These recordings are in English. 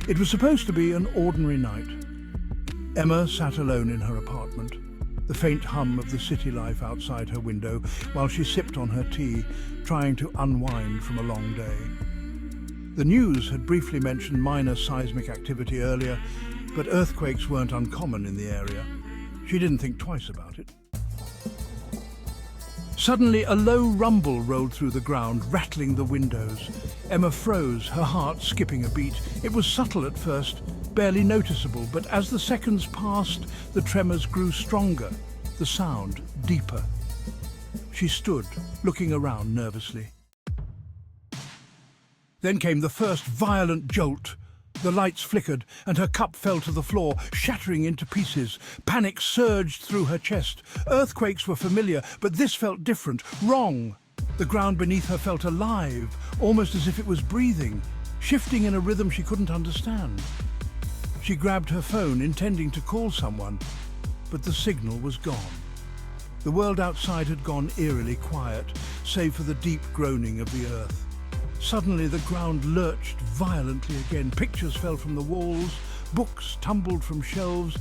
It was supposed to be an ordinary night. Emma sat alone in her apartment, the faint hum of the city life outside her window while she sipped on her tea, trying to unwind from a long day. The news had briefly mentioned minor seismic activity earlier, but earthquakes weren't uncommon in the area. She didn't think twice about it. Suddenly, a low rumble rolled through the ground, rattling the windows. Emma froze, her heart skipping a beat. It was subtle at first, barely noticeable, but as the seconds passed, the tremors grew stronger, the sound deeper. She stood, looking around nervously. Then came the first violent jolt. The lights flickered, and her cup fell to the floor, shattering into pieces. Panic surged through her chest. Earthquakes were familiar, but this felt different, wrong. The ground beneath her felt alive, almost as if it was breathing, shifting in a rhythm she couldn't understand. She grabbed her phone, intending to call someone, but the signal was gone. The world outside had gone eerily quiet, save for the deep groaning of the earth. Suddenly the ground lurched violently again. Pictures fell from the walls, books tumbled from shelves,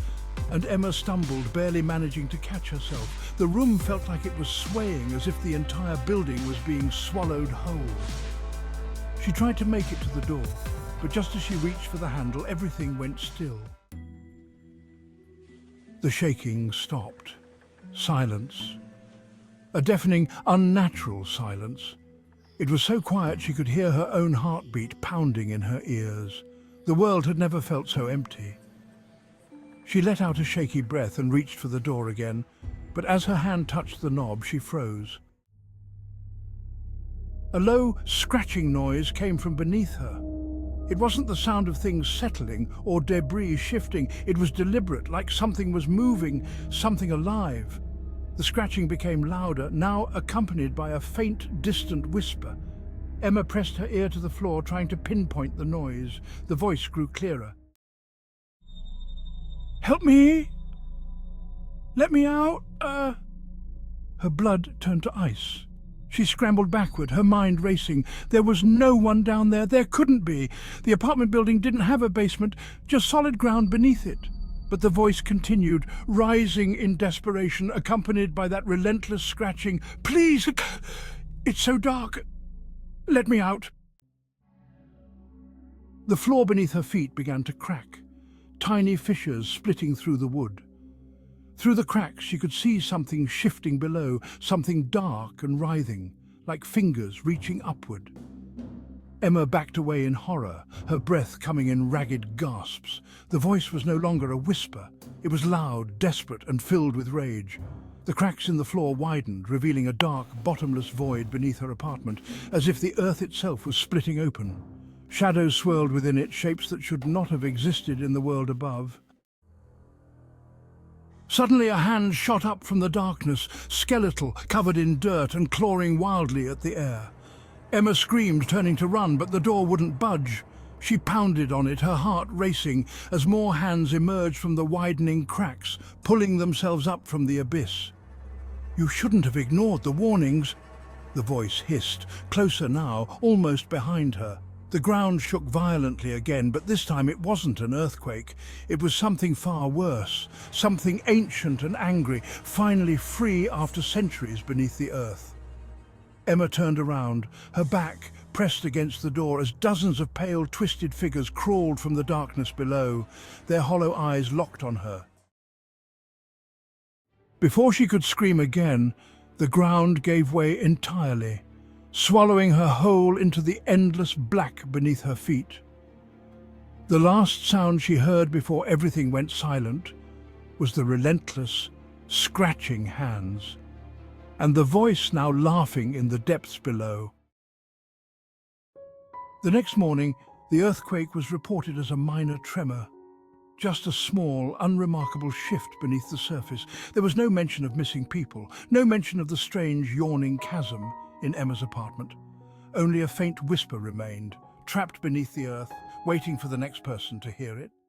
and Emma stumbled, barely managing to catch herself. The room felt like it was swaying, as if the entire building was being swallowed whole. She tried to make it to the door, but just as she reached for the handle, everything went still. The shaking stopped. Silence. A deafening, unnatural silence. It was so quiet she could hear her own heartbeat pounding in her ears. The world had never felt so empty. She let out a shaky breath and reached for the door again, but as her hand touched the knob, she froze. A low, scratching noise came from beneath her. It wasn't the sound of things settling or debris shifting. It was deliberate, like something was moving, something alive. The scratching became louder, now accompanied by a faint, distant whisper. Emma pressed her ear to the floor, trying to pinpoint the noise. The voice grew clearer. "Help me! Let me out! Her blood turned to ice. She scrambled backward, her mind racing. There was no one down there. There couldn't be. The apartment building didn't have a basement, just solid ground beneath it. But the voice continued, rising in desperation, accompanied by that relentless scratching. "Please! It's so dark! Let me out!" The floor beneath her feet began to crack, tiny fissures splitting through the wood. Through the cracks she could see something shifting below, something dark and writhing, like fingers reaching upward. Emma backed away in horror, her breath coming in ragged gasps. The voice was no longer a whisper. It was loud, desperate, and filled with rage. The cracks in the floor widened, revealing a dark, bottomless void beneath her apartment, as if the earth itself was splitting open. Shadows swirled within it, shapes that should not have existed in the world above. Suddenly a hand shot up from the darkness, skeletal, covered in dirt and clawing wildly at the air. Emma screamed, turning to run, but the door wouldn't budge. She pounded on it, her heart racing, as more hands emerged from the widening cracks, pulling themselves up from the abyss. "You shouldn't have ignored the warnings," the voice hissed, closer now, almost behind her. The ground shook violently again, but this time it wasn't an earthquake. It was something far worse, something ancient and angry, finally free after centuries beneath the earth. Emma turned around, her back pressed against the door as dozens of pale, twisted figures crawled from the darkness below, their hollow eyes locked on her. Before she could scream again, the ground gave way entirely, swallowing her whole into the endless black beneath her feet. The last sound she heard before everything went silent was the relentless, scratching hands, and the voice now laughing in the depths below. The next morning, the earthquake was reported as a minor tremor, just a small, unremarkable shift beneath the surface. There was no mention of missing people, no mention of the strange, yawning chasm in Emma's apartment. Only a faint whisper remained, trapped beneath the earth, waiting for the next person to hear it.